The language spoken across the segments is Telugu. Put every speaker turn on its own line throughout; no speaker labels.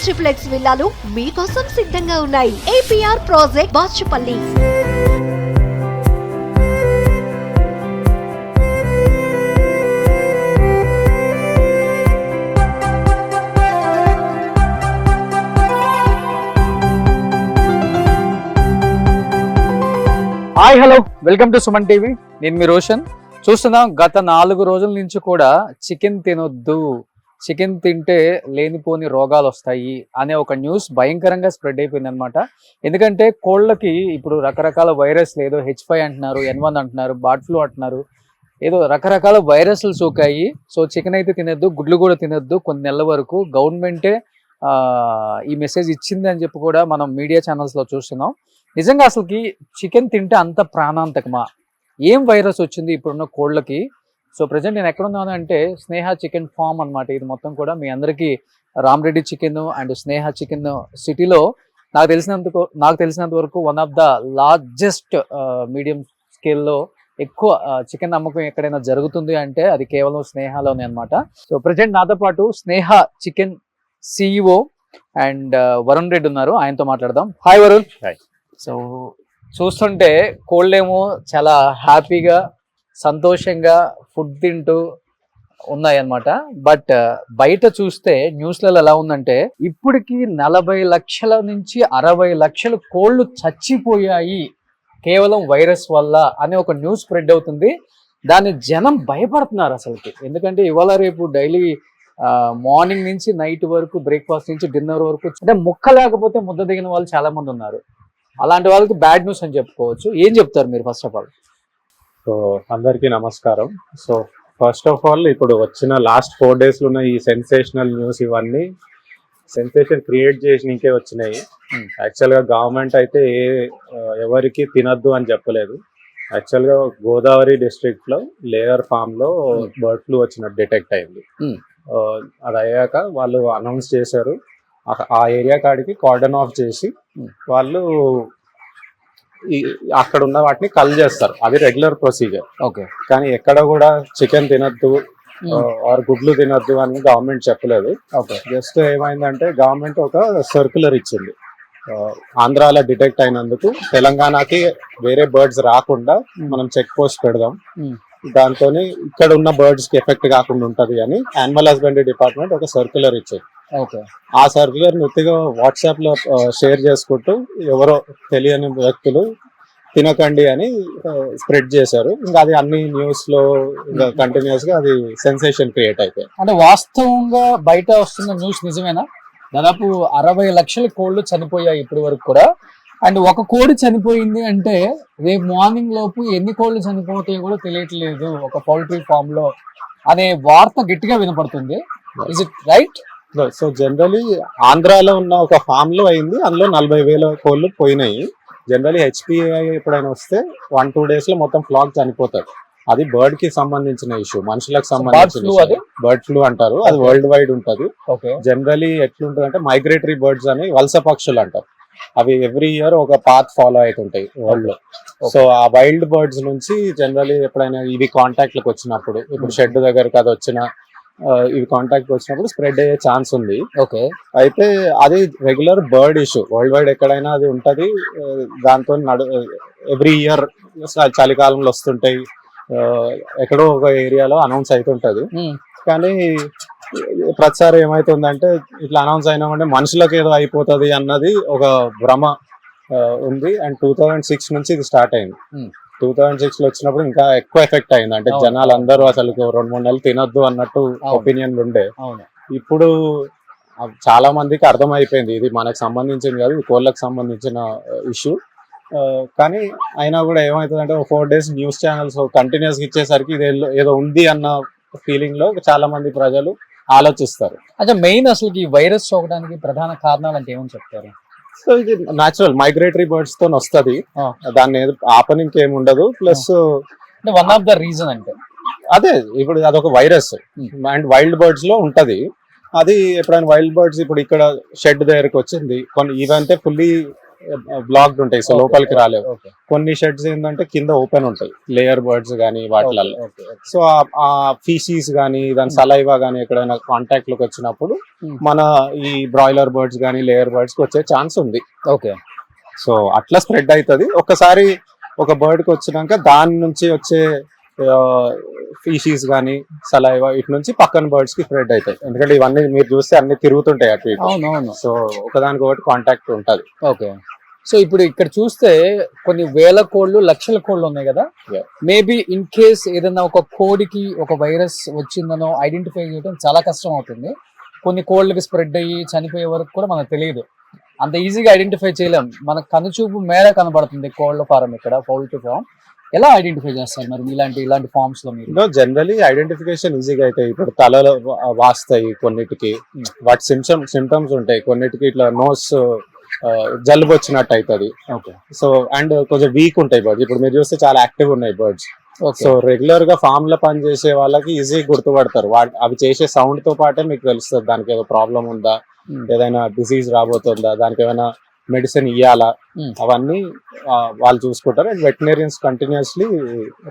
ట్రిప్లెక్స్ విల్లాలు మీకోసం సిద్ధంగా ఉన్నాయి. APR project Bachupally.
Hi hello welcome to Suman TV. నేను మీ రోషన్. చూస్తున్నాం గత 4 రోజుల నుంచి కూడా చికెన్ తినొద్దు, చికెన్ తింటే లేనిపోని రోగాలు వస్తాయి అనే ఒక న్యూస్ భయంకరంగా స్ప్రెడ్ అయిపోయింది అనమాట. ఎందుకంటే కోళ్ళకి ఇప్పుడు రకరకాల వైరస్ ఏదో H5 అంటున్నారు, N1 అంటున్నారు, బర్డ్ ఫ్లూ అంటున్నారు, ఏదో రకరకాల వైరస్లు సోకాయి. సో చికెన్ అయితే తినొద్దు, గుడ్లు కూడా తినొద్దు కొన్ని నెలల వరకు గవర్నమెంటే ఈ మెసేజ్ ఇచ్చింది అని చెప్పి కూడా మనం మీడియా ఛానల్స్లో చూస్తున్నాం. నిజంగా అసలుకి చికెన్ తింటే అంత ప్రాణాంతకమా? ఏం వైరస్ వచ్చింది ఇప్పుడున్న కోళ్ళకి? సో ప్రజెంట్ నేను ఎక్కడున్నాను అంటే స్నేహ చికెన్ ఫామ్ అనమాట. ఇది మొత్తం కూడా మీ అందరికీ Rama Reddy chicken and Sneha chicken సిటీలో నాకు తెలిసినంత వరకు one of the largest medium స్కేల్లో ఎక్కువ చికెన్ అమ్మకం ఎక్కడైనా జరుగుతుంది అంటే అది కేవలం స్నేహలోనే అనమాట. సో ప్రజెంట్ నాతో పాటు Sneha chicken CEO and Varun Reddy ఉన్నారు. ఆయనతో మాట్లాడదాం. హాయ్ వరుణ్.
హాయ్.
సో చూస్తుంటే కోళ్ళేమో చాలా హ్యాపీగా సంతోషంగా ఫుడ్ తింటూ ఉన్నాయన్నమాట. బట్ బయట చూస్తే న్యూస్లలో ఎలా ఉందంటే ఇప్పటికి 40 లక్షల నుంచి 60 లక్షల కోళ్ళు చచ్చిపోయాయి కేవలం వైరస్ వల్ల అనే ఒక న్యూస్ స్ప్రెడ్ అవుతుంది. దాన్ని జనం భయపడుతున్నారు అసలుకి. ఎందుకంటే ఇవాళ రేపు డైలీ మార్నింగ్ నుంచి నైట్ వరకు, బ్రేక్ఫాస్ట్ నుంచి డిన్నర్ వరకు అంటే ముక్క లేకపోతే ముద్ద దిగిన వాళ్ళు చాలా మంది ఉన్నారు. అలాంటి వాళ్ళకి బ్యాడ్ న్యూస్ అని చెప్పుకోవచ్చు. ఏం చెప్తారు మీరు ఫస్ట్ ఆఫ్ ఆల్?
సో అందరికీ నమస్కారం. సో ఫస్ట్ ఆఫ్ ఆల్ ఇప్పుడు వచ్చిన లాస్ట్ 4 days ఉన్న ఈ సెన్సేషనల్ న్యూస్ ఇవన్నీ సెన్సేషన్ క్రియేట్ చేసినకే వచ్చినాయి. యాక్చువల్గా గవర్నమెంట్ అయితే ఎవరికి తినద్దు అని చెప్పలేదు. యాక్చువల్గా గోదావరి డిస్ట్రిక్ట్లో లేయర్ ఫామ్లో బర్డ్ ఫ్లూ వచ్చినట్టు డిటెక్ట్ అయింది. అది అయ్యాక వాళ్ళు అనౌన్స్ చేశారు. ఆ ఏరియా కాడికి కార్డన్ ఆఫ్ చేసి వాళ్ళు అక్కడ ఉన్న వాటిని కల్ చేస్తారు. అది రెగ్యులర్ ప్రొసీజర్.
ఓకే.
కానీ ఎక్కడ కూడా చికెన్ తినద్దు ఆర్ గుడ్లు తినద్దు అని గవర్నమెంట్ చెప్పలేదు.
ఓకే.
జస్ట్ ఏమైందంటే గవర్నమెంట్ ఒక సర్క్యులర్ ఇచ్చింది. ఆంధ్రాలో డిటెక్ట్ అయినందుకు తెలంగాణకి వేరే బర్డ్స్ రాకుండా మనం చెక్ పోస్ట్ పెడదాం, దాంతో ఇక్కడ ఉన్న బర్డ్స్ కి ఎఫెక్ట్ కాకుండా ఉంటది అని యానిమల్ హస్బెండరీ డిపార్ట్మెంట్ ఒక సర్క్యులర్ ఇచ్చింది. ఆ సర్క్యులర్ ఉత్తిగా వాట్సాప్ లో షేర్ చేసుకుంటూ ఎవరో తెలియని వ్యక్తులు తినకండి అని స్ప్రెడ్ చేశారు. ఇంకా అది అన్ని న్యూస్ లో ఇంకా కంటిన్యూస్ గా అది సెన్సేషన్ క్రియేట్ అయిపోయింది.
అంటే వాస్తవంగా బయట వస్తున్న న్యూస్ నిజమేనా? దాదాపు 60 లక్షల కోళ్ళు చనిపోయాయి ఇప్పటి వరకు కూడా. అండ్ ఒక కోడి చనిపోయింది అంటే రేపు మార్నింగ్ లోపు ఎన్ని కోళ్ళు చనిపోతాయో కూడా తెలియట్లేదు ఒక పౌల్ట్రీ ఫామ్ లో అనే వార్త గట్టిగా వినపడుతుంది. Is it right?
So generally ఆంధ్రాలో ఉన్న ఒక ఫామ్ లో అయింది, అందులో 40,000 కోళ్ళు పోయినాయి. జనరలీ HPI ఎప్పుడైనా వస్తే 1-2 days లో మొత్తం ఫ్లాక్ చనిపోతారు. అది బర్డ్ కి సంబంధించిన ఇష్యూ, మనుషులకు సంబంధించిన బర్డ్ ఫ్లూ అంటారు. అది వరల్డ్ వైడ్ ఉంటది. జనరలీ ఎట్లుంటది అంటే మైగ్రేటరీ బర్డ్స్ అని వలస పక్షులు అంటారు. అవి ఎవ్రీ ఇయర్ ఒక పాత్ ఫాలో అవుతుంటాయి వరల్డ్ లో. సో ఆ వైల్డ్ బర్డ్స్ నుంచి జనరలీ ఎప్పుడైనా ఇవి కాంటాక్ట్ లకు వచ్చినప్పుడు, ఇప్పుడు షెడ్ దగ్గరకు అది వచ్చిన ఇవి కాంటాక్ట్ వచ్చినప్పుడు స్ప్రెడ్ అయ్యే ఛాన్స్ ఉంది.
ఓకే.
అయితే అది regular bird issue, world wide ఎక్కడైనా అది ఉంటది. దాంతో ఎవ్రీ ఇయర్ చలికాలంలో వస్తుంటాయి, ఎక్కడో ఒక ఏరియాలో అనౌన్స్ అవుతుంటది. కానీ ప్రతిసారి ఏమైతుందంటే ఇట్లా అనౌన్స్ అయినామంటే మనుషులకు ఏదో అయిపోతుంది అన్నది ఒక భ్రమ ఉంది. అండ్ 2006 నుంచి ఇది స్టార్ట్ అయింది. 2006 లో వచ్చినప్పుడు ఇంకా ఎక్కువ ఎఫెక్ట్ అయింది. అంటే జనాలు అందరూ అసలు 2-3 నెలలు తినొద్దు అన్నట్టు ఒపీనియన్లు ఉండే. ఇప్పుడు చాలా మందికి అర్థమైపోయింది ఇది మనకు సంబంధించింది కాదు, ఇది కోళ్ళకు సంబంధించిన ఇష్యూ. కానీ అయినా కూడా ఏమవుతుందంటే 4 days న్యూస్ ఛానల్స్ కంటిన్యూస్ గా ఇచ్చేసరికి ఇది ఏదో ఉంది అన్న ఫీలింగ్ లో చాలా మంది ప్రజలు ఆలోచిస్తారు.
అంటే మెయిన్ అసలు ఈ వైరస్ సోకడానికి ప్రధాన కారణాలు అంటే ఏమని చెప్తారు?
సో ఇది న్యాచురల్ మైగ్రేటరీ బర్డ్స్ తో వస్తుంది, దాన్ని ఆపనికి ఏమి ఉండదు. Plus
one of the reason అంటే
అదే ఇప్పుడు అదొక వైరస్ అండ్ వైల్డ్ బర్డ్స్ లో ఉంటది. అది ఎప్పుడైనా వైల్డ్ బర్డ్స్ ఇప్పుడు ఇక్కడ షెడ్ దగ్గరకు వచ్చింది, కొన్ని ఇవంటే ఫుల్లీ బ్లాక్డ్ ఉంటాయి, సో లోపలికి రాలేవు.
ఓకే
కొన్ని షెడ్స్ ఏంటంటే కింద ఓపెన్ ఉంటాయి, లేయర్ బర్డ్స్ కానీ వాటిలలో.
ఓకే
సో ఆ ఫీసీస్ కానీ దాని సలైవా కానీ ఎక్కడైనా కాంటాక్ట్ లోకి వచ్చినప్పుడు మన ఈ బ్రాయిలర్ బర్డ్స్ కానీ లేయర్ బర్డ్స్ కి వచ్చే ఛాన్స్ ఉంది.
ఓకే
సో అట్లా స్ప్రెడ్ అవుతుంది. ఒకసారి ఒక బర్డ్ కి వచ్చినాక దాని నుంచి వచ్చే ఫీషీస్ కానీ సలైవా ఇటు నుంచి పక్కన బర్డ్స్ కి స్ప్రెడ్ అవుతాయి. ఎందుకంటే ఇవన్నీ మీరు చూస్తే అన్ని తిరుగుతుంటాయి అటు ఇటు.
అవునవును.
సో ఒకదానికి ఒకటి కాంటాక్ట్ ఉంటది.
ఓకే సో ఇప్పుడు ఇక్కడ చూస్తే కొన్ని వేల కోళ్ళు లక్షల కోళ్ళు ఉన్నాయి కదా,
Yeah.
మేబీ ఇన్ కేస్ ఏదైనా ఒక కోడికి ఒక వైరస్ వచ్చిందనో ఐడెంటిఫై చేయడం చాలా కష్టం అవుతుంది. కొన్ని కోళ్ళకి స్ప్రెడ్ అయ్యి చనిపోయే వరకు కూడా మనకు తెలియదు, అంత ఈజీగా ఐడెంటిఫై చేయలేం. మన కనుచూపు మేర కనబడుతుంది కోళ్ళ ఫారం ఇక్కడ, పౌల్ట్రీ ఫామ్. ఎలా ఐడెంటిఫై చేస్తారు మరి ఇలాంటి ఫార్మ్స్ లో మీరు?
జనరలీ ఐడెంటిఫికేషన్ ఈజీగా అవుతాయి. ఇప్పుడు తలలో వాస్తాయి కొన్నిటికి, వాటి సిమ్టమ్స్ ఉంటాయి. కొన్నిటికి ఇట్లా నోస్ జలుబు వచ్చినట్టు అవుతుంది.
ఓకే
సో అండ్ కొంచెం వీక్ ఉంటాయి బర్డ్స్. ఇప్పుడు మీరు చూస్తే చాలా యాక్టివ్ ఉన్నాయి బర్డ్స్.
ఓకే
సో రెగ్యులర్ గా ఫామ్ లో పని చేసే వాళ్ళకి ఈజీ గుర్తుపడతారు. అవి చేసే సౌండ్ తో పాటే మీకు తెలుస్తుంది దానికి ఏదో ప్రాబ్లం ఉందా, ఏదైనా డిసీజ్ రాబోతుందా, దానికి ఏమైనా మెడిసిన్ ఇవ్వాలా, అవన్నీ వాళ్ళు చూసుకుంటారు. అండ్ వెటనరీయన్స్ కంటిన్యూస్లీ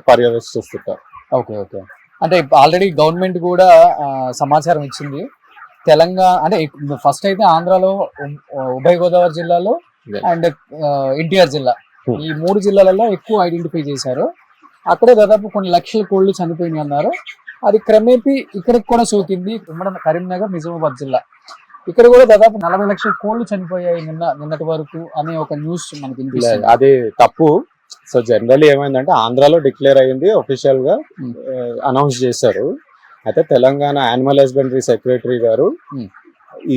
పర్యవేక్షిస్తుంటారు.
ఓకే ఓకే అంటే ఆల్రెడీ గవర్నమెంట్ కూడా సమాచారం ఇచ్చింది. తెలంగాణ అంటే ఫస్ట్ అయితే ఆంధ్రాలో ఉభయ గోదావరి జిల్లాలో
Yeah.
అండ్ ఎన్టీఆర్ జిల్లా,
Hmm.
ఈ 3 జిల్లాలలో ఎక్కువ ఐడెంటిఫై చేశారు. అక్కడే దాదాపు కొన్ని లక్షల కోళ్ళు చనిపోయినాయి అన్నారు. అది క్రమేపీ ఇక్కడికి కూడా సోకింది. ఉమ్మడి కరీంనగర్, నిజామాబాద్ జిల్లా ఇక్కడ కూడా దాదాపు 40 లక్షల కోళ్ళు చనిపోయాయి నిన్నటి వరకు అనే ఒక న్యూస్ మనకి వినిపిస్తుంది.
అది తప్పు. సో జనరల్లీ ఏమైందంటే ఆంధ్రాలో డిక్లేర్ అయ్యింది, ఒఫిషియల్ గా అనౌన్స్ చేశారు. అయితే తెలంగాణ యానిమల్ హస్బెండరీ సెక్రటరీ గారు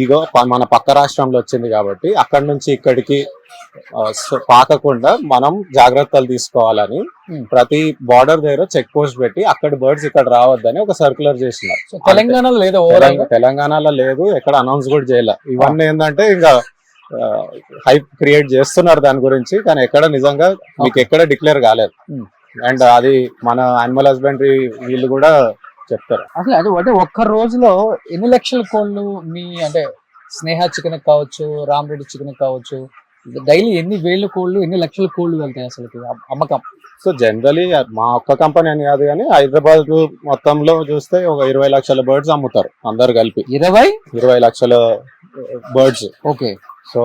ఇగో మన పక్క రాష్ట్రంలో వచ్చింది కాబట్టి అక్కడి నుంచి ఇక్కడికి పాకకుండా మనం జాగ్రత్తలు తీసుకోవాలని ప్రతి బార్డర్ దగ్గర చెక్ పోస్ట్ పెట్టి అక్కడ బర్డ్స్ ఇక్కడ రావద్దని ఒక సర్క్యులర్ చేసినారు.
సో తెలంగాణలో లేదు,
తెలంగాణలో లేదు, ఎక్కడ అనౌన్స్ కూడా చేయలే. ఇవన్నీ ఏంటంటే ఇంకా హైప్ క్రియేట్ చేస్తున్నారు దాని గురించి, కానీ ఎక్కడ నిజంగా మీకు ఎక్కడ డిక్లేర్ కాలేదు. అండ్ అది మన యానిమల్ హస్బెండరీ వీళ్ళు కూడా చెప్తారు.
అసలు అది అంటే ఒక్క రోజులో ఎన్ని లక్షల కోళ్ళు మీ అంటే స్నేహ చికెన్ కావచ్చు, రామరెడ్డి చికెన్ కావచ్చు, డైలీ ఎన్ని వేల కోళ్ళు ఎన్ని లక్షల కోళ్ళు వెళ్తాయి అసలు అమ్మకం?
సో జనరలీ మా ఒక్క కంపెనీ అని కాదు కానీ హైదరాబాద్ మొత్తంలో చూస్తే ఒక 20 లక్షల బర్డ్స్ అమ్ముతారు అందరు కలిపి. 20 లక్షల birds.
Okay.
So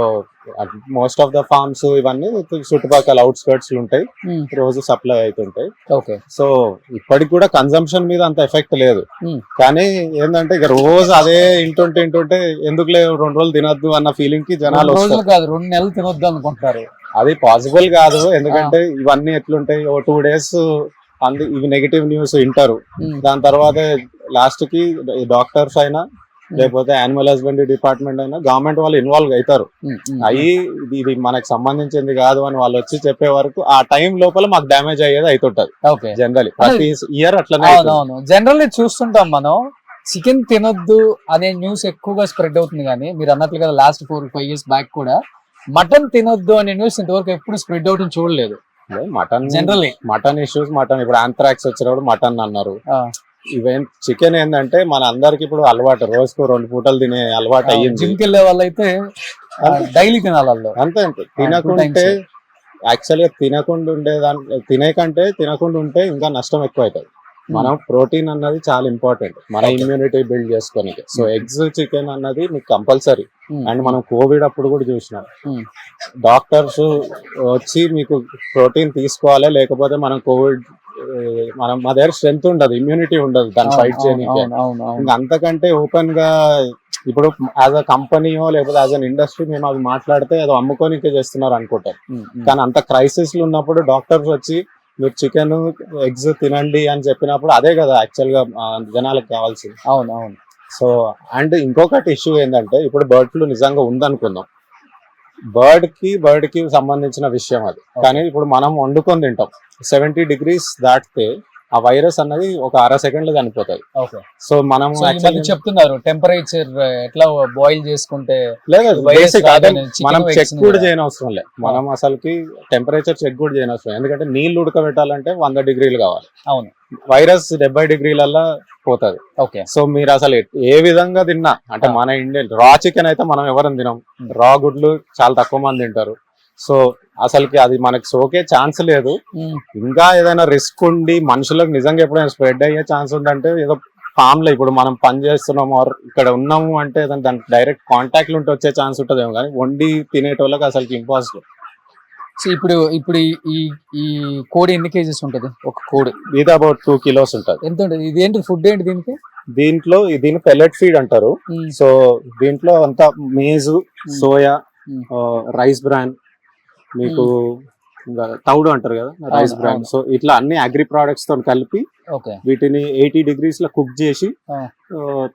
most of the farms ఇవన్నీ చుట్టుపక్కల అవుట్స్కర్ట్స్ ఉంటాయి, రోజు సప్లై అవుతుంటాయి.
ఓకే.
సో ఇప్పటికి కూడా కన్సంప్షన్ మీద అంత ఎఫెక్ట్ లేదు, కానీ ఏంటంటే ఇక రోజు అదే ఇంటుంటే ఎందుకులే 2 రోజులు తినొద్దు అన్న ఫీలింగ్ కి జనాలు వస్తారు.
కాదు 2 నెలలు తినొద్దు అనుకుంటారు.
అది పాసిబుల్ కాదు, ఎందుకంటే ఇవన్నీ ఎట్లుంటాయి, ఓ 2 days ఇవి నెగిటివ్ న్యూస్ వింటారు. దాని తర్వాత లాస్ట్ కి డాక్టర్స్ అయినా లేకపోతే యానిమల్ హస్బెండరీ డిపార్ట్మెంట్ అయినా గవర్నమెంట్ వాళ్ళు ఇన్వాల్వ్ అవుతారు. అయ్యి ఇది మనకు సంబంధించింది కాదు అని వాళ్ళు వచ్చి చెప్పే వరకు ఆ టైం లోపల మాకు డ్యామేజ్ అయ్యేది అవుతుంటది. జనరల్లీ ప్రతి ఇయర్ అట్లనే.
జనరల్లీ చూస్తుంటాం మనం, చికెన్ తినొద్దు అనే న్యూస్ ఎక్కువగా స్ప్రెడ్ అవుతుంది, కానీ మీరు అన్నట్లు కదా లాస్ట్ 4-5 years బ్యాక్ కూడా మటన్ తినొద్దు అనే న్యూస్ ఇంతవరకు ఎప్పుడు స్ప్రెడ్ అవుతుంది చూడలేదు.
Mutton
generally
mutton issues, mutton ఇప్పుడు ఆంథ్రాక్స్ వచ్చినప్పుడు మటన్ అన్నారు. ఈవెన్ చికెన్ ఏంటంటే మన అందరికి ఇప్పుడు అలవాటు, రోజుకు 2 పూటలు తినే అలవాటు అయ్యింది.
జిమ్కి వెళ్ళే వాళ్ళు అయితే డైలీ తినాలి.
అంతే తినకుంటే యాక్చువల్గా తినకుండా ఉంటే ఇంకా నష్టం ఎక్కువ అవుతుంది. మనం ప్రోటీన్ అన్నది చాలా ఇంపార్టెంట్ మన ఇమ్యూనిటీ బిల్డ్ చేసుకోనికి. సో ఎగ్స్, చికెన్ అన్నది మీకు కంపల్సరీ. అండ్ మనం కోవిడ్ అప్పుడు కూడా చూసినాం, డాక్టర్స్ వచ్చి మీకు ప్రోటీన్ తీసుకోవాలి, లేకపోతే మనం కోవిడ్ మా దగ్గర స్ట్రెంత్ ఉండదు, ఇమ్యూనిటీ ఉండదు దాన్ని ఫైట్ చేయడానికి. ఇంకా అంతకంటే ఓపెన్ గా ఇప్పుడు యాజ్ అ కంపెనీయో లేకపోతే యాజ్ అన్ ఇండస్ట్రీ మేము అవి మాట్లాడితే ఏదో అమ్ముకోనికే చేస్తున్నారు అనుకుంటారు. కానీ అంత క్రైసిస్ లో ఉన్నప్పుడు డాక్టర్స్ వచ్చి మీరు చికెన్, ఎగ్స్ తినండి అని చెప్పినప్పుడు అదే కదా యాక్చువల్ గా జనాలకు కావాల్సింది.
అవును.
సో అండ్ ఇంకొకటి ఇష్యూ ఏంటంటే ఇప్పుడు బర్డ్ ఫ్లూ నిజంగా ఉందనుకుందాం, బర్డ్ కి సంబంధించిన విషయం అది. కానీ ఇప్పుడు మనం వండుకొని తింటాం, 70 degrees దాటితే ఆ వైరస్ అన్నది ఒక 1/2 సెకండ్ చనిపోతుంది. సో మనం
చెప్తున్నారు టెంపరేచర్ ఎట్లా బాయిల్ చేసుకుంటే
లేదు, మనం చెక్ కూడా చేయని అవసరం లేదు. మనం అసలుకి టెంపరేచర్ చెక్ కూడా చేయని అవసరం, ఎందుకంటే నీళ్లు ఉడకబెట్టాలంటే 100 degrees కావాలి.
అవును,
వైరస్ 70 degrees పోతుంది.
ఓకే.
సో మీరు అసలు ఏ విధంగా తిన్నా, అంటే మన ఇండియన్ రా చికెన్ అయితే మనం ఎవరైనా తినం, రా గుడ్లు చాలా తక్కువ మంది తింటారు. సో అసలుకి అది మనకి సోకే ఛాన్స్ లేదు. ఇంకా ఏదైనా రిస్క్ ఉండి మనుషులకు నిజంగా ఎప్పుడైనా స్ప్రెడ్ అయ్యే ఛాన్స్ ఉందంటే ఏదో ఫామ్ లో ఇప్పుడు మనం పని చేస్తున్నాము ఆర్ ఇక్కడ ఉన్నాము అంటే దానికి డైరెక్ట్ కాంటాక్ట్ ఉంటే వచ్చే ఛాన్స్ ఉంటుందేమో, కానీ వండి తినేటోళ్ళకి అసలు ఇంపాసిబుల్.
సో ఇప్పుడు ఇప్పుడు ఈ ఈ కోడి ఎన్ని కేజీస్ ఉంటది ఒక కోడి?
ఇది అబౌట్ 2 kilos ఉంటుంది.
ఎంత ఉంటుంది? ఇది ఏంటి ఫుడ్ ఏంటి దీనికి?
దీన్ని పెల్లెట్ ఫీడ్ అంటారు. సో దీంట్లో అంతా మేజు, సోయా, రైస్ బ్రాన్, మీకు తౌడు అంటారు కదా రైస్ బ్రాన్. సో ఇట్లా అన్ని అగ్రి ప్రొడక్ట్స్ తో కలిపి వీటిని 80 degrees లో కుక్ చేసి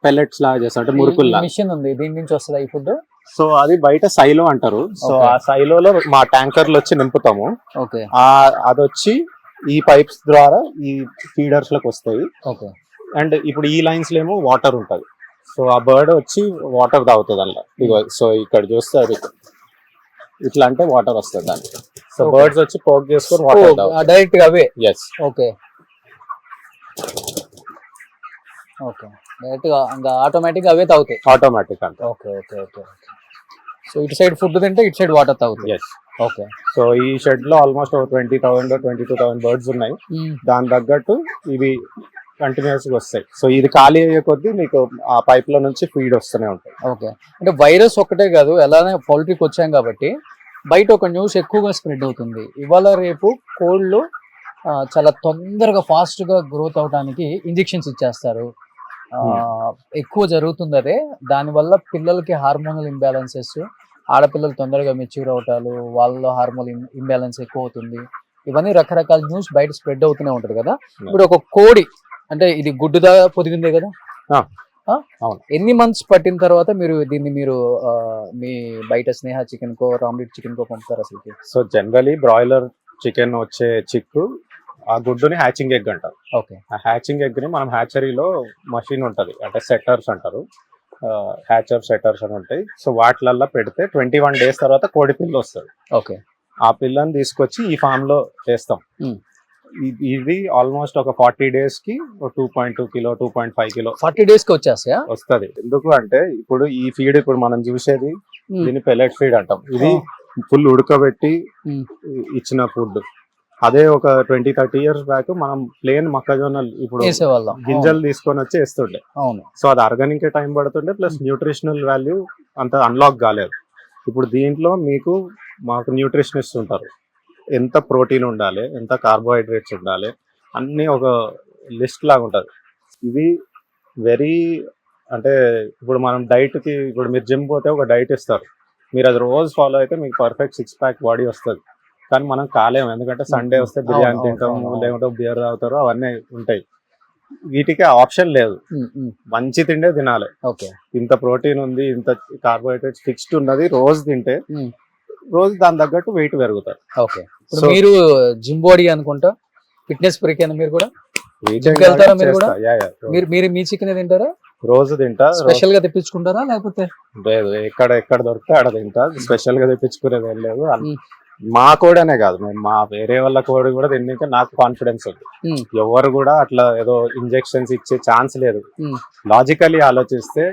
పెల్లెట్స్ లాగా చేస్తారు, అంటే మురుకుల్లా.
మిషన్ ఉంది దీని నుంచి వస్తుంది ఈ ఫుడ్.
సో అది బయట సైలో అంటారు. సో ఆ సైలోలో మా ట్యాంకర్లు వచ్చి నింపుతాము. అది వచ్చి ఈ పైప్స్ ద్వారా ఈ ఫీడర్స్ లకు వస్తాయి. అండ్ ఇప్పుడు ఈ లైన్స్ లో ఏమో వాటర్ ఉంటది. సో ఆ బర్డ్ వచ్చి వాటర్ తాగుతుంది అలా. సో ఇక్కడ చూస్తే అది ఇట్లా అంటే వాటర్ వస్తుంది దానికి. సో బర్డ్స్ వచ్చి పోక్ చేసుకొని వాటర్
డైరెక్ట్ గా అవే.
yes
ఓకే ఓకే డైరెక్ట్ గా ఇంకా ఆటోమేటిక్ అవే తాగుతాయి.
ఆటోమేటిక్ అంటే
ఓకే ఓకే ఓకే. సో ఇటు సైడ్ ఫుడ్ తింటే ఇటు సైడ్ వాటర్ తాగుతాయి.
yes
okay.
సో ఈ షెడ్ లో ఆల్మోస్ట్ 20,000 22,000 బర్డ్స్ ఉన్నాయి. దాని తగ్గట్టు ఇవి కంటిన్యూస్ గా వస్తాయి. సో ఇది ఖాళీ అయ్యే కొద్దీ మీకు ఆ పైప్ లో నుంచి ఫీడ్ వస్తూనే ఉంటాయి.
ఓకే. అంటే వైరస్ ఒకటే కాదు, ఎలానే పౌల్ట్రీకి వచ్చాం కాబట్టి బయట ఒక న్యూస్ ఎక్కువగా స్ప్రెడ్ అవుతుంది. ఇవాళ రేపు కోళ్ళు చాలా తొందరగా ఫాస్ట్ గా గ్రోత్ అవడానికి ఇంజెక్షన్స్ ఇచ్చేస్తారు. ఎక్కువ జరుగుతుంది అదే. దానివల్ల పిల్లలకి హార్మోనల్ ఇంబ్యాలెన్సెస్, ఆడపిల్లలు తొందరగా మెచ్యూర్ అవటాలు, వాళ్ళలో హార్మోన్ ఇంబ్యాలెన్స్ ఎక్కువ అవుతుంది. ఇవన్నీ రకరకాల న్యూస్ బయట స్ప్రెడ్ అవుతూనే ఉంటది కదా. ఇప్పుడు ఒక కోడి అంటే ఇది గుడ్డుదా పొదిగిందే కదా, ఎన్ని మంత్స్ పట్టిన తర్వాత మీరు దీన్ని మీ బయట స్నేహ చికెన్ కో రామ్లెట్ చికెన్ కో పంపుతారు అసలు?
సో జనరలీ బ్రాయిలర్ చికెన్ వచ్చే చిక్కు ఆ గుడ్డుని హ్యాచింగ్ ఎగ్ అంటారు.
ఓకే.
ఆ హ్యాచింగ్ ఎగ్ ని మనం హ్యాచరీలో మషిన్ ఉంటది, అంటే సెట్టర్స్ అంటారు, హ్యాచర్ సెట్టర్స్ అని ఉంటాయి. సో వాటిలల్లో పెడితే 21 days తర్వాత కోడి పిల్ల వస్తుంది.
ఓకే.
ఆ పిల్లని తీసుకొచ్చి ఈ ఫామ్ లో వేస్తాం. ఇది ఆల్మోస్ట్ ఒక 40 days కి 2.2 kilo 2.5 kilo
40 days కి వచ్చేస్తాయా?
వస్తుంది. ఎందుకు అంటే ఇప్పుడు ఈ ఫీడ్ ఇప్పుడు మనం చూసేది దీన్ని పెల్లెట్ ఫీడ్ అంటాం. ఇది ఫుల్ ఉడకబెట్టి ఇచ్చిన ఫుడ్. అదే ఒక 20-30 years బ్యాక్ మనం ప్లేన్ మొక్కజొన్నలు ఇప్పుడు గింజలు తీసుకొని వచ్చి వేస్తుండే. సో అది అరగనికే టైం పడుతుండే, ప్లస్ న్యూట్రిషనల్ వాల్యూ అంత అన్లాక్ కాలేదు. ఇప్పుడు దీంట్లో మాకు న్యూట్రిషనిస్ట్ ఉంటారు, ఎంత ప్రోటీన్ ఉండాలి, ఎంత కార్బోహైడ్రేట్స్ ఉండాలి, అన్నీ ఒక లిస్ట్ లాగా ఉంటుంది. ఇది వెరీ అంటే ఇప్పుడు మనం డైట్కి, ఇప్పుడు మీరు జిమ్ పోతే ఒక డైట్ ఇస్తారు, మీరు అది రోజు ఫాలో అయితే మీకు పర్ఫెక్ట్ 6-pack బాడీ వస్తుంది. కానీ మనం కాలేము, ఎందుకంటే సండే వస్తే బిర్యానీ తింటాము, లేకుంటే బియర్ తాగుతారు, అవన్నీ ఉంటాయి. వీటికి ఆప్షన్ లేదు, మంచి తిండే తినాలి. ఇంత ప్రోటీన్ ఉంది, ఇంత కార్బోహైడ్రేట్స్ ఫిక్స్డ్ ఉన్నది, రోజు తింటే రోజు దాని తగ్గట్టు వెయిట్ పెరుగుతారు.
ఓకే. మీరు జిమ్ బాడీ అనుకుంటా, ఫిట్నెస్ ఫ్రీక్ అయినా మీరు కూడా వెళ్తారా? మీరు కూడా మీరు మీ చికెన్ తింటారా?
రోజు తింటా.
స్పెషల్ గా తెప్పించుకుంటారా లేకపోతే?
లేదు, ఎక్కడ దొరికితే ఆడ తింటా. స్పెషల్ గా తెప్పించుకునేది ఏం లేదు. మా కోడనే కాదు, మేము మా వేరే వాళ్ళ కోడి కూడా తిన్నాక నాకు కాన్ఫిడెన్స్ ఉంది. ఎవరు కూడా అట్లా ఏదో ఇంజెక్షన్స్ ఇచ్చే ఛాన్స్ లేదు. లాజికలీ ఆలోచిస్తే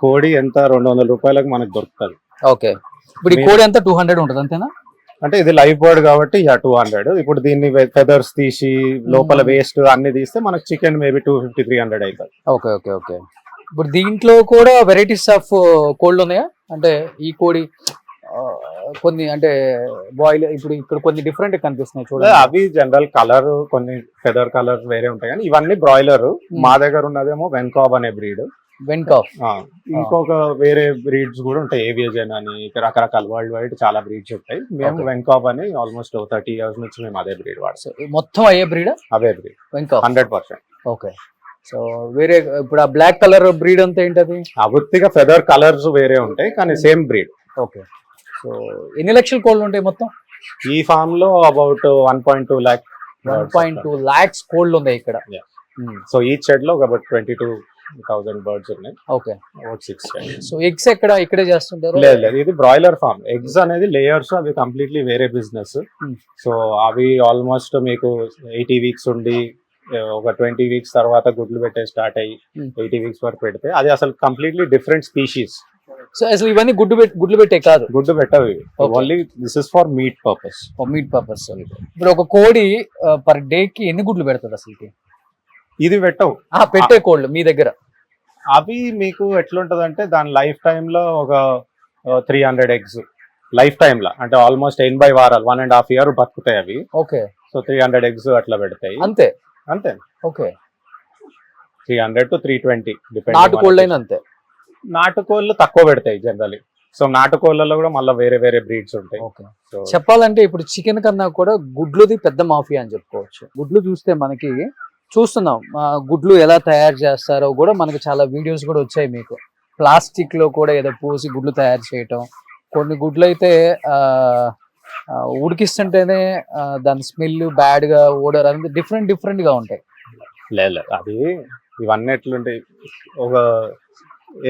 కోడి ఎంత 200 రూపాయలకు మనకు దొరుకుతుంది.
ఓకే. ఇప్పుడు ఈ కోడి ఎంత 200 ఉంటుంది అంతేనా?
అంటే ఇది లైవ్ బర్డ్ కాబట్టి 200. ఇప్పుడు దీన్ని ఫెదర్స్ తీసి లోపల వేస్ట్ అన్ని తీస్తే మనకు చికెన్ మేబీ 250-300 అవుతుంది.
Okay okay okay. ఇప్పుడు దీంట్లో కూడా వెరైటీస్ ఆఫ్ కోళ్ళు ఉన్నాయా? అంటే ఈ కోడి కొన్ని అంటే బాయిల్, ఇప్పుడు ఇక్కడ కొన్ని డిఫరెంట్ కనిపిస్తున్నాయి చూడండి.
అవి జనరల్ కలర్, కొన్ని ఫెదర్ కలర్ వేరే ఉంటాయి, కానీ ఇవన్నీ బ్రాయిలర్. మా దగ్గర ఉన్నదేమో వెన్కాబ్ అనే బ్రీడ్.
వెన్కాబ్.
ఇంకొక వేరే బ్రీడ్స్ కూడా ఉంటాయి, ఏవియజన్ అని, రకరకాల వరల్డ్ వైడ్ చాలా బ్రీడ్స్ ఉంటాయి. మేము వెన్కాబ్ అని ఆల్మోస్ట్ 30 years నుంచి మేము అదే బ్రీడ్ వాడతాం.
మొత్తం అయ్యే బ్రీడ్?
అవే బ్రీడ్,
వెన్కాబ్
100%.
ఓకే. సో వేరే ఇప్పుడు ఆ బ్లాక్ కలర్ బ్రీడ్ అంతా ఏంటది?
అబుత్తిగా ఫెదర్ కలర్స్ వేరే ఉంటాయి, కానీ సేమ్ బ్రీడ్.
ఓకే. సో ఎన్ని లక్షల కోళ్ళు ఉంటాయి మొత్తం
ఈ ఫామ్ లో? About 1.2 lakh.
1.2 lakhs కోళ్ళు ఉన్నాయి ఇక్కడ.
సో ఈ షెడ్ లో అబౌట్ 22,000 బర్డ్స్ ఉన్నాయి.
Okay.
About 6 sheds.
So eggs ఇక్కడే చేస్తుంటారు?
లేదు, ఇది బ్రాయిలర్ ఫామ్. ఎగ్స్ అనేది లేయర్స్, అవి కంప్లీట్లీ వేరే బిజినెస్. సో అవి ఆల్మోస్ట్ మీకు 80 weeks ఉండి ఒక 20 weeks తర్వాత గుడ్లు పెట్టే స్టార్ట్ అయ్యి 80 weeks వరకు పెడితే అది అసలు కంప్లీట్లీ డిఫరెంట్ స్పీషీస్.
సో అసలు ఇవన్నీ గుడ్లు పెట్టే కాదు,
గుడ్డు పెట్టవి,
Okay.
Only this is for meat purpose.
Meat purpose. ఇప్పుడు ఒక కోడి పర్ డే కి ఎన్ని గుడ్లు పెడుతుంది అసలుకి?
ఇది పెట్టవు,
పెట్టే కోళ్ళు మీ దగ్గర?
అవి మీకు ఎట్లుంటది అంటే దాని లైఫ్ టైమ్ లో ఒక 300 eggs లైఫ్ టైమ్ లో, అంటే ఆల్మోస్ట్ 80 వారాలు 1.5 year బతుకుతాయి అవి.
ఓకే.
సో 300 eggs అట్లా పెడతాయి
అంతే?
అంతే.
ఓకే.
300 to 320
నాటుకోళ్ళు అయినా అంతే?
నాటుకోళ్ళు తక్కువ పెడతాయి జనరల్లీ. సో నాటుకోళ్ళలో కూడా మళ్ళీ వేరే వేరే బ్రీడ్స్ ఉంటాయి.
ఓకే.
సో
చెప్పాలంటే ఇప్పుడు చికెన్ కన్నా కూడా గుడ్లుది పెద్ద మాఫియా అని చెప్పుకోవచ్చు. గుడ్లు చూస్తే మనకి చూస్తున్నాం, గుడ్లు ఎలా తయారు చేస్తారో కూడా మనకి చాలా వీడియోస్ కూడా వచ్చాయి మీకు. ప్లాస్టిక్ లో కూడా ఏదో పోసి గుడ్లు తయారు చేయటం, కొన్ని గుడ్లు అయితే ఉడికిస్తుంటేనే దాని స్మెల్ బ్యాడ్ గా, ఓడర్ అనేది డిఫరెంట్ గా ఉంటాయి.
లేదు, అది ఇవన్నీ ఎట్లుంటాయి, ఒక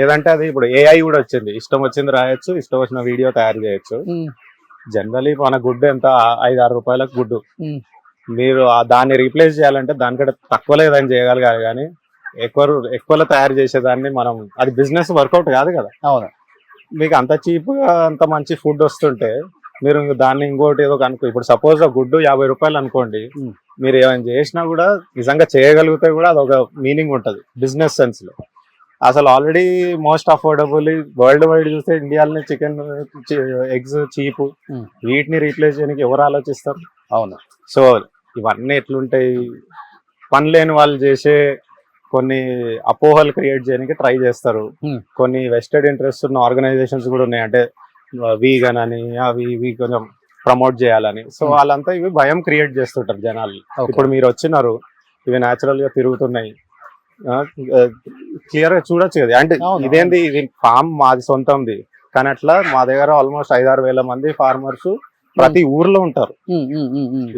ఏదంటే అది ఇప్పుడు AI కూడా వచ్చింది, ఇష్టం వచ్చింది రాయొచ్చు, ఇష్టం వచ్చిన వీడియో తయారు చేయొచ్చు. జనరలీ మన గుడ్డు ఎంత 5-6 రూపాయలకు గుడ్డు, మీరు దాన్ని రీప్లేస్ చేయాలంటే దానికంటే తక్కువ లేదని చేయగలగాలి, కానీ ఎక్కువలో తయారు చేసేదాన్ని మనం, అది బిజినెస్ వర్కౌట్ కాదు కదా.
అవును.
మీకు అంత చీప్ గా అంత మంచి ఫుడ్ వస్తుంటే మీరు దాన్ని ఇంకోటి ఏదో కనుక్కో, ఇప్పుడు సపోజ్ ఆ గుడ్డు 50 రూపాయలు అనుకోండి, మీరు ఏమైనా చేసినా కూడా నిజంగా చేయగలిగితే కూడా అదొక మీనింగ్ ఉంటుంది బిజినెస్ సెన్స్ లో. అసలు already most affordable world wide చూస్తే ఇండియాలోనే చికెన్ ఎగ్స్ చీప్, వీటిని రీప్లేస్ చేయడానికి ఎవరు ఆలోచిస్తారు?
అవును.
సో ఇవన్నీ ఎట్లుంటాయి, పని లేని వాళ్ళు చేసే కొన్ని అపోహలు క్రియేట్ చేయడానికి ట్రై చేస్తారు. కొన్ని వెస్టెడ్ ఇంట్రెస్ట్ ఉన్న ఆర్గనైజేషన్స్ కూడా ఉన్నాయి, అంటే వీగన్ అని అవి ఇవి కొంచెం ప్రమోట్ చేయాలని. సో వాళ్ళంతా ఇవి భయం క్రియేట్ చేస్తుంటారు జనాలు. ఇప్పుడు మీరు వచ్చినారు, ఇవి న్యాచురల్ గా తిరుగుతున్నాయి, క్లియర్ గా చూడొచ్చు కదా. అంటే ఇదేంది, ఇది ఫామ్ మాది సొంతంది, కానీ అట్లా మా దగ్గర ఆల్మోస్ట్ 5-6 వేల మంది ఫార్మర్స్ ప్రతి ఊర్లో ఉంటారు.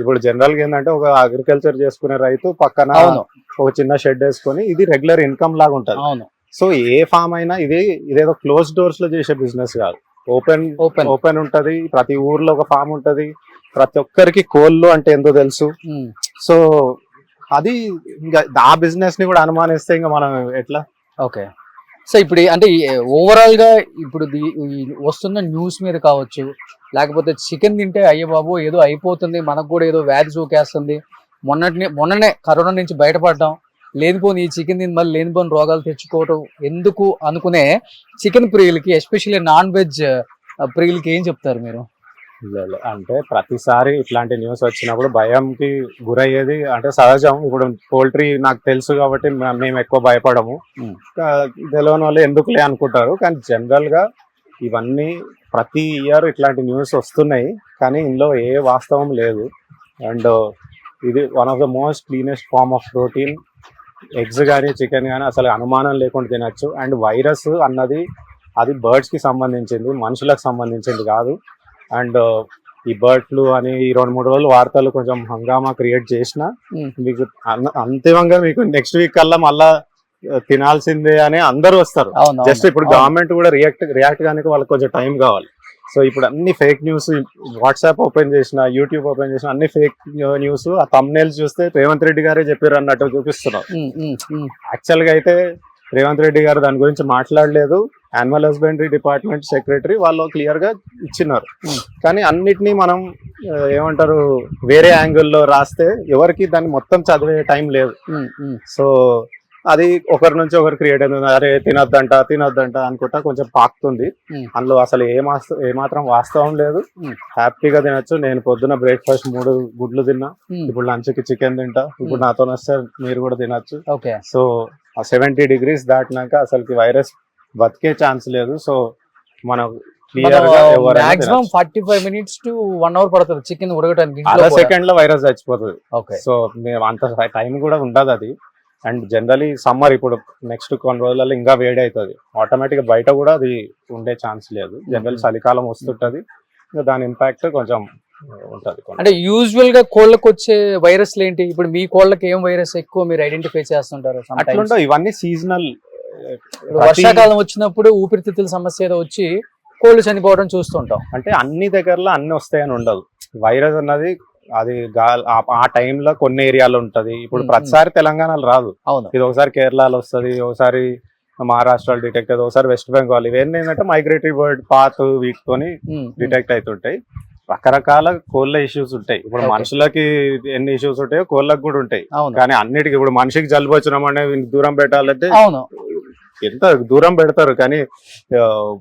ఇప్పుడు జనరల్ గా ఏంటంటే ఒక అగ్రికల్చర్ చేసుకునే రైతు పక్కన ఒక చిన్న షెడ్ వేసుకొని ఇది రెగ్యులర్ ఇన్కమ్ లాగా ఉంటది. సో ఏ ఫామ్ అయినా ఇదేదో క్లోజ్ డోర్స్ లో చేసే బిజినెస్ కాదు, ఓపెన్ ఉంటది. ప్రతి ఊర్లో ఒక ఫామ్ ఉంటది, ప్రతి ఒక్కరికి కోళ్ళు అంటే ఎంతో తెలుసు. సో అది ఇంకా ఆ బిజినెస్ ని కూడా అనుమానిస్తే ఇంకా మనం ఎట్లా?
ఓకే. సో ఇప్పుడు అంటే ఓవరాల్ గా ఇప్పుడు వస్తున్న న్యూస్ మీద కావచ్చు, లేకపోతే చికెన్ తింటే అయ్యే బాబు ఏదో అయిపోతుంది, మనకు కూడా ఏదో వ్యాధి సోకేస్తుంది, మొన్ననే కరోనా నుంచి బయటపడడం, లేనిపోని ఈ చికెన్ తిని మళ్ళీ లేనిపోని రోగాలు తెచ్చుకోవటం ఎందుకు అనుకునే చికెన్ ప్రియులకి, ఎస్పెషల్లీ నాన్ వెజ్ ప్రియులకి ఏం చెప్తారు మీరు?
అంటే ప్రతిసారి ఇట్లాంటి న్యూస్ వచ్చినప్పుడు భయంకి గురయ్యేది అంటే సహజం. ఇప్పుడు పోల్ట్రీ నాకు తెలుసు కాబట్టి మేము ఎక్కువ భయపడము, తెలియని వాళ్ళు ఎందుకులే అనుకుంటారు. కానీ జనరల్ గా ఇవన్నీ ప్రతి ఇయర్ ఇట్లాంటి న్యూస్ వస్తున్నాయి, కానీ ఇందులో ఏ వాస్తవం లేదు. అండ్ ఇది one of the most cleanest farm of protein. Eggs కానీ చికెన్ కానీ అసలు అనుమానం లేకుండా తినచ్చు. అండ్ వైరస్ అన్నది అది బర్డ్స్ కి సంబంధించింది, మనుషులకు సంబంధించింది కాదు. అండ్ ఈ బర్డ్ ఫ్లూ అని ఈ 2-3 రోజులు వార్తలు కొంచెం హంగామా క్రియేట్ చేసిన మీకు అంతిమంగా మీకు నెక్స్ట్ వీక్ కల్లా మళ్ళా తినాల్సిందే అని అందరూ వస్తారు. జస్ట్ ఇప్పుడు గవర్నమెంట్ కూడా రియాక్ట్ కానీ వాళ్ళకి కొంచెం టైం కావాలి. సో ఇప్పుడు అన్ని ఫేక్ న్యూస్, వాట్సాప్ ఓపెన్ చేసిన, యూట్యూబ్ ఓపెన్ చేసిన అన్ని ఫేక్ న్యూస్. ఆ థంబ్నెయిల్స్ చూస్తే రేవంత్ రెడ్డి గారే చెప్పారు అన్నట్టు చూపిస్తున్నారు. యాక్చువల్ గా అయితే రేవంత్ రెడ్డి గారు దాని గురించి మాట్లాడలేదు. యానిమల్ హస్బెండరీ డిపార్ట్మెంట్ సెక్రటరీ వాళ్ళు క్లియర్ గా ఇచ్చినారు. కానీ అన్నిటినీ మనం ఏమంటారు వేరే యాంగిల్లో రాస్తే ఎవరికి దాన్ని మొత్తం చదివే టైం లేదు. సో అది ఒకరి నుంచి ఒకరు క్రియేట్ అవుతుంది. అరే తినొద్దంట అనుకుంటా కొంచెం పాకుతుంది. అందులో అసలు ఏమాత్రం వాస్తవం లేదు. హ్యాపీగా తినొచ్చు. నేను పొద్దున బ్రేక్ఫాస్ట్ 3 గుడ్లు తిన్నా, ఇప్పుడు లంచ్ కి చికెన్ తింటా. ఇప్పుడు నాతో వస్తే మీరు కూడా తినొచ్చు. సో ఆ 70 degrees దాటినాక అసలు వైరస్ బతికే ఛాన్స్ లేదు. సో మనం క్లియర్ గా
45 minutes to 1 hour పడుతుంది చికెన్ ఉడకడానికి.
అర సెకండ్ లో వైరస్ చచ్చిపోతుంది. సో మేము అంత టైం కూడా ఉండదు అది. అండ్ జనరలీ సమ్మర్ ఇప్పుడు నెక్స్ట్ కొన్ని రోజులలో ఇంకా వేడి అవుతుంది. ఆటోమేటిక్ గా బయట కూడా అది ఉండే ఛాన్స్ లేదు. జనరల్ చలికాలం వస్తుంటది, ఇంకా దాని ఇంపాక్ట్ కొంచెం ఉంటది.
అంటే యూజువల్ గా కోళ్ళకి వచ్చే వైరస్లు ఏంటి? ఇప్పుడు మీ కోళ్ళకి ఏం వైరస్ ఎక్కువ మీరు ఐడెంటిఫై చేస్తుంటారు?
అట్లుండవు, ఇవన్నీ సీజనల్.
వర్షాకాలం వచ్చినప్పుడు ఊపిరితిత్తుల సమస్య ఏదో వచ్చి కోళ్ళు చనిపోవడం చూస్తుంటాం.
అంటే అన్ని దగ్గరలో అన్ని వస్తాయని ఉండదు. వైరస్ అన్నది అది ఆ టైంలో కొన్ని ఏరియాలో ఉంటది. ఇప్పుడు ప్రతిసారి తెలంగాణలో రాదు. ఇది ఒకసారి కేరళలో వస్తుంది, ఒకసారి మహారాష్ట్రలో డిటెక్ట్ అవుతుంది, ఒకసారి వెస్ట్ బెంగాల్. ఇవన్నీ ఏంటంటే మైగ్రేటరీ బర్డ్ పాత్ వీటితోని డిటెక్ట్ అవుతుంటాయి. రకరకాల కోళ్ళ ఇష్యూస్ ఉంటాయి. ఇప్పుడు మనుషులకి ఎన్ని ఇష్యూస్ ఉంటాయో కోళ్ళకి కూడా ఉంటాయి. కానీ అన్నిటికీ ఇప్పుడు మనిషికి జలుబు వచ్చినామనే దూరం పెట్టాలంటే ఎంత దూరం పెడతారు, కానీ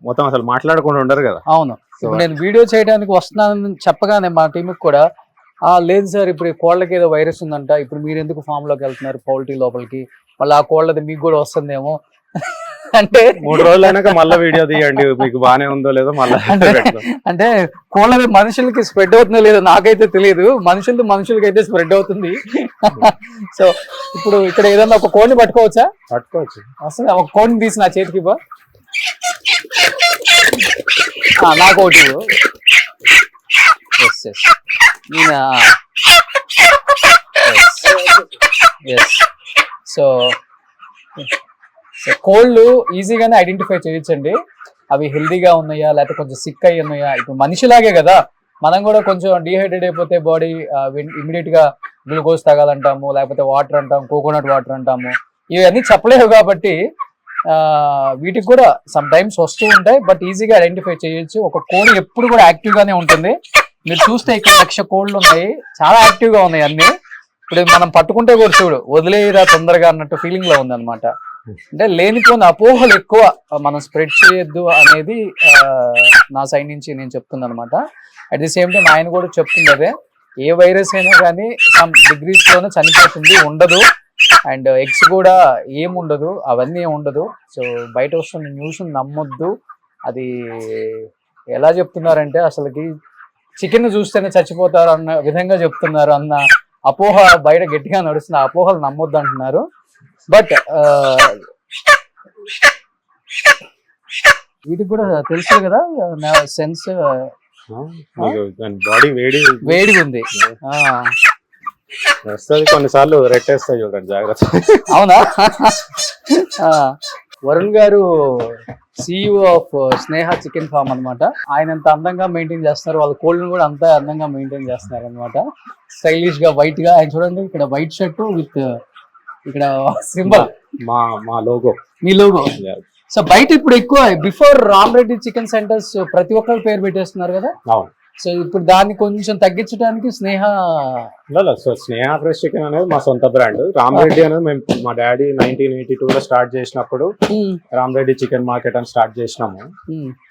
మొత్తం అసలు మాట్లాడకుండా ఉండరు కదా.
అవును. నేను వీడియో చేయడానికి వస్తున్నానని చెప్పగానే మా టీంకి కూడా లేదు సార్, ఇప్పుడు ఈ కోళ్ళకి ఏదో వైరస్ ఉందంట, ఇప్పుడు మీరు ఎందుకు ఫామ్ లోకి వెళ్తున్నారు పౌల్ట్రీ లోపలికి, మళ్ళీ ఆ కోళ్ళది మీకు కూడా వస్తుందేమో అంటే
3 రోజులు అయినాక మళ్ళీ వీడియో తీయండి మీకు బానే ఉందో లేదో మళ్ళీ.
అంటే కోళ్ళది మనుషులకి స్ప్రెడ్ అవుతుందో లేదో నాకైతే తెలియదు, మనుషులకి అయితే స్ప్రెడ్ అవుతుంది. సో ఇప్పుడు ఇక్కడ ఏదన్నా ఒక కోడిని పట్టుకోవచ్చా?
పట్టుకోవచ్చు.
అసలు ఒక కోడిని తీసి నా చేతికి ఇవ్వ, నాకు ఒకటి. సో కోళ్ళు ఈజీగానే ఐడెంటిఫై చేయొచ్చండి, అవి హెల్దీగా ఉన్నాయా లేకపోతే కొంచెం సిక్ అయ్యి ఉన్నాయా. ఇప్పుడు మనిషిలాగే కదా, మనం కూడా కొంచెం డిహైడ్రేట్ అయిపోతే బాడీ ఇమీడియట్ గా గ్లూకోజ్ తాగాలంటాము, లేకపోతే వాటర్ అంటాము, కోకోనట్ వాటర్ అంటాము. ఇవన్నీ చెప్పలేవు కాబట్టి వీటికి కూడా సమ్ టైమ్స్ వస్తూ ఉంటాయి, బట్ ఈజీగా ఐడెంటిఫై చేయొచ్చు. ఒక కోడి ఎప్పుడు కూడా యాక్టివ్ గానే ఉంటుంది. మీరు చూస్తే ఇక్కడ 1,00,000 కోళ్ళు ఉన్నాయి, చాలా యాక్టివ్ గా ఉన్నాయి అన్ని. ఇప్పుడు మనం పట్టుకుంటే కూడా చూడు వదిలేయరా తొందరగా అన్నట్టు ఫీలింగ్ లో ఉంది అనమాట. అంటే లేనిపోయిన అపోహలు ఎక్కువ మనం స్ప్రెడ్ చేయొద్దు అనేది నా సైడ్ నుంచి నేను చెప్తుంది అనమాట. అట్ ది సేమ్ టైం ఆయన కూడా చెప్తుంది అదే, ఏ వైరస్ అయినా కానీ సమ్ డిగ్రీస్ లోనే చనిపోతుంది, ఉండదు. అండ్ ఎగ్స్ కూడా ఏముండదు, అవన్నీ ఉండదు. సో బయట వస్తున్న న్యూస్ నమ్మొద్దు. అది ఎలా చెప్తున్నారంటే అసలుకి చికెన్ చూస్తేనే చచ్చిపోతారు అన్న విధంగా చెప్తున్నారు అన్న అపోహ బయట గట్టిగా నడుస్తుంది. ఆ అపోహలు నమ్మొద్దు అంటున్నారు. బట్ వీటికి కూడా తెలుసు కదా సెన్స్,
బాడీ
వేడిగా ఉంది
వస్తుంది, కొన్నిసార్లు రెట్టేస్తాయి చూడండి, జాగ్రత్త.
అవునా? వరుణ్ గారు CEO of Sneha chicken farm అనమాట. ఆయన ఎంత అందంగా మెయింటైన్ చేస్తున్నారు, వాళ్ళ కోళ్ళను కూడా అంత అందంగా మెయింటైన్ చేస్తున్నారు అనమాట. స్టైలిష్ గా వైట్ గా. ఆయన చూడండి ఇక్కడ వైట్ షర్ట్ విత్ ఇక్కడ సింబల్,
మా లోగో,
మీ లోగో. సో బయట ఇప్పుడు ఎక్కువ బిఫోర్ రామరెడ్డి చికెన్ సెంటర్స్ ప్రతి ఒక్కరు పేరు పెట్టేస్తున్నారు కదా. సో ఇప్పుడు దాన్ని కొంచెం తగ్గించడానికి స్నేహ
ఫ్రెష్ చికెన్ అనేది మా సొంత బ్రాండ్. రామరెడ్డి అనేది మేము మా డాడీ 1982 లో స్టార్ట్ చేసినప్పుడు రామరెడ్డి చికెన్ మార్కెట్ అని స్టార్ట్ చేసినాము.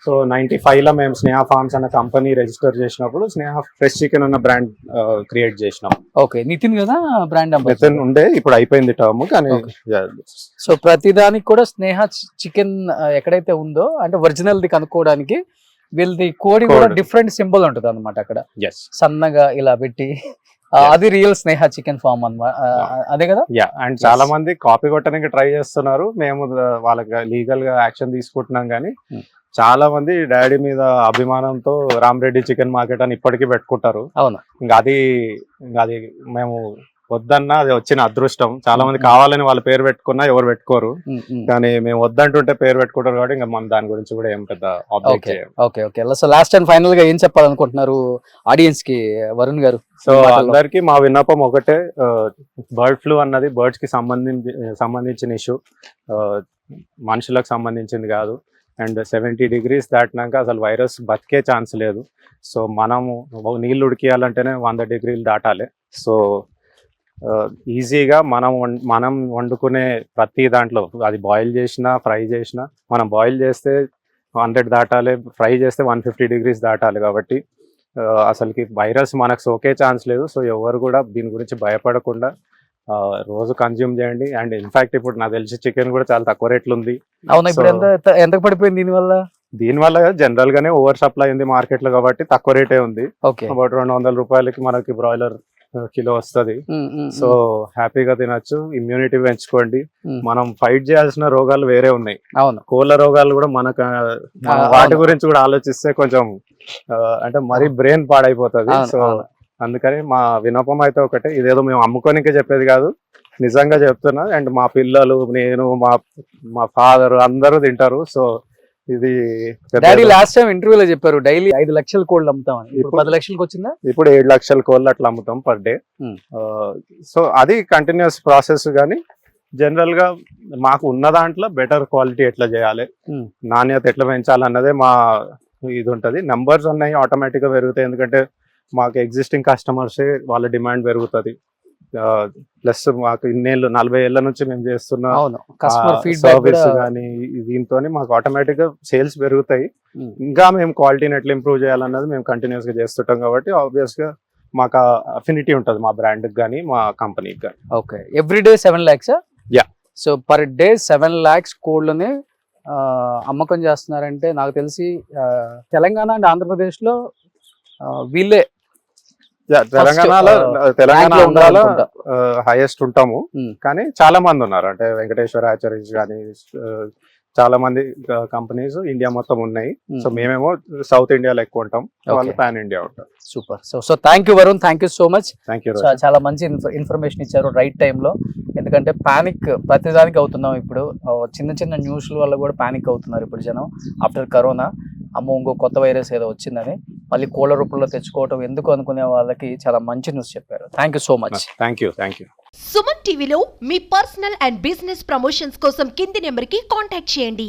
సో 95 లో మేము స్నేహ ఫార్మ్స్ అన్న కంపెనీ రిజిస్టర్ చేసినప్పుడు స్నేహ ఫ్రెష్ చికెన్ అన్న బ్రాండ్ క్రియేట్ చేసినాం.
ఓకే, నితిన్ కదా బ్రాండ్
నితిన్ ఉండే, ఇప్పుడు అయిపోయింది టర్మ్. కానీ
సో ప్రతి దానికి కూడా స్నేహ చికెన్ ఎక్కడైతే ఉందో అంటే ఒరిజినల్ ది కనుక్కోవడానికి వీళ్ళది కోడి కూడా డిఫరెంట్ సింబల్ ఉంటుంది అనమాట. అక్కడ సన్నగా ఇలా పెట్టి అది రియల్ స్నేహ చికెన్ ఫార్మ్ అన్నమాట, అదే కదా.
అండ్ చాలా మంది కాపీ కొట్టడానికి ట్రై చేస్తున్నారు. మేము వాళ్ళకి లీగల్ గా యాక్షన్ తీసుకుంటున్నాం. కానీ చాలా మంది డాడీ మీద అభిమానంతో రామరెడ్డి చికెన్ మార్కెట్ అని ఇప్పటికీ పెట్టుకుంటారు.
అవును.
ఇంకా అది మేము వద్దన్నా అది వచ్చిన అదృష్టం. చాలా మంది కావాలని వాళ్ళ పేరు పెట్టుకున్నా ఎవరు పెట్టుకోరు, కానీ మేము వద్దంటుంటే పేరు పెట్టుకుంటారు కాబట్టి ఇంకా మనం దాని గురించి కూడా ఏం పెద్ద ఆబ్జెక్ట్ చేయం.
Okay. So last and final గా ఏం చెప్పాలనుకుంటున్నారు ఆడియన్స్ కి వరుణ్ గారు?
సో అందరికి మా విన్నపం ఒకటే, బర్డ్ ఫ్లూ అన్నది బర్డ్స్ కి సంబంధించిన ఇష్యూ, మనుషులకు సంబంధించింది కాదు. అండ్ 70 degrees దాటినాక అసలు వైరస్ బతికే ఛాన్స్ లేదు. సో మనము నీళ్ళు ఉడికియాలంటేనే 100 degrees దాటాలి. సో ఈజీగా మనం వండుకునే ప్రతి దాంట్లో అది బాయిల్ చేసినా ఫ్రై చేసినా, మనం బాయిల్ చేస్తే 100 దాటాలి, ఫ్రై చేస్తే 150 degrees దాటాలి. కాబట్టి అసలుకి వైరస్ మనకు సోకే ఛాన్స్ లేదు. సో ఎవరు కూడా దీని గురించి భయపడకుండా రోజు కన్జ్యూమ్ చేయండి. అండ్ ఇన్ఫాక్ట్ ఇప్పుడు నాకు తెలిసి చికెన్ కూడా చాలా తక్కువ రేట్లు ఉంది.
అవునా? ఇప్పుడు ఎంత పడిపోయింది
దీనివల్ల జనరల్ గానే ఓవర్ సప్లై ఉంది మార్కెట్ లో కాబట్టి తక్కువ రేటే ఉంది. అబౌట్ 200 రూపాయలకి మనకి బ్రాయిలర్ కిలో వస్తుంది. సో హ్యాపీగా తినొచ్చు, ఇమ్యూనిటీ పెంచుకోండి. మనం ఫైట్ చేయాల్సిన రోగాలు వేరే ఉన్నాయి.
అవును,
కోళ్ళ రోగాలు కూడా మనకు వాటి గురించి కూడా ఆలోచిస్తే కొంచెం అంటే మరీ బ్రెయిన్ పాడైపోతుంది. సో అందుకని మా వినపం అయితే ఒకటే, ఇదేదో మేము అమ్ముకోనికే చెప్పేది కాదు, నిజంగా చెప్తున్నా. అండ్ మా పిల్లలు, నేను, మా ఫాదర్ అందరూ తింటారు. సో ఇది
డాడీ లాస్ట్ టైం ఇంటర్వ్యూలో చెప్పారు డైలీ 5 లక్షల కోళ్ళు అమ్ముతామని. ఇప్పుడు 10 లక్షలకు వచ్చిందా?
ఇప్పుడు 7 లక్షల కోళ్ళు అట్లా అమ్ముతాం పర్ డే. సో అది కంటిన్యూస్ ప్రాసెస్. కానీ జనరల్ గా మాకు ఉన్న దాంట్లో బెటర్ క్వాలిటీ ఎట్లా చేయాలి,
Hmm.
నాణ్యత ఎట్లా పెంచాలన్నదే మా ఇది ఉంటుంది. నంబర్స్ ఉన్నాయి ఆటోమేటిక్ గా పెరుగుతాయి, ఎందుకంటే మాకు ఎగ్జిస్టింగ్ కస్టమర్సే వాళ్ళ డిమాండ్ పెరుగుతుంది. ప్లస్ మాకు ఇన్నేళ్ళు 40 ఏళ్ల నుంచి మేము చేస్తున్న
అవును, కస్టమర్ ఫీడ్బ్యాక్
సర్వీస్ కానీ దీంతో మాకు ఆటోమేటిక్ గా సేల్స్ పెరుగుతాయి.
Hmm.
ఇంకా మేము క్వాలిటీని ఎట్లా ఇంప్రూవ్ చేయాలన్నది మేము కంటిన్యూస్ గా చేస్తుంటాం కాబట్టి ఆబ్వియస్ గా మాకు అఫినిటీ ఉంటుంది మా బ్రాండ్ కానీ మా కంపెనీకి కానీ.
Okay, every day 7 lakhs.
Yeah.
So per day 7 lakhs కోళ్ళని అమ్మకం చేస్తున్నారంటే నాకు తెలిసి తెలంగాణ అండ్ ఆంధ్రప్రదేశ్లో వీళ్ళే
తెలంగాణలో
rank లో
ఆంధ్రాలో
ఉన్నారనుకుంటా.
హైయెస్ట్ ఉంటాము.
Hmm.
కానీ చాలా మంది ఉన్నారు, అంటే వెంకటేశ్వర హ్యాచరీస్ కానీ చాలా మంది కంపెనీస్ ఇండియా మొత్తం ఉన్నాయి. సో మేమేమో సౌత్ ఇండియాలో ఎక్కువ ఉంటాం, వాళ్ళు పాన్ ఇండియా ఉంటారు.
Super. So thank you Varun, thank you so much.
Thank you.
చాలా మంచి ఇన్ఫర్మేషన్ ఇచ్చారు రైట్ టైంలో. ఎందుకంటే పానిక్ ప్రతిదానికి అవుతున్నాం ఇప్పుడు. చిన్న చిన్న న్యూస్ల వల్ల కూడా పానిక్ అవుతున్నారు ఇప్పుడు జనం. ఆఫ్టర్ కరోనా అమ్మో ఇంకో కొత్త వైరస్ ఏదో వచ్చిందని మళ్ళీ కోళ్ళ రూపంలో తెచ్చుకోవటం ఎందుకు అనుకునే వాళ్ళకి చాలా మంచి న్యూస్ చెప్పారు. Thank you so much.
Thank you.
Suman టీవీలో మీ పర్సనల్ అండ్ బిజినెస్ ప్రమోషన్స్ కోసం కింది నెంబర్కి కాంటాక్ట్ చేయండి.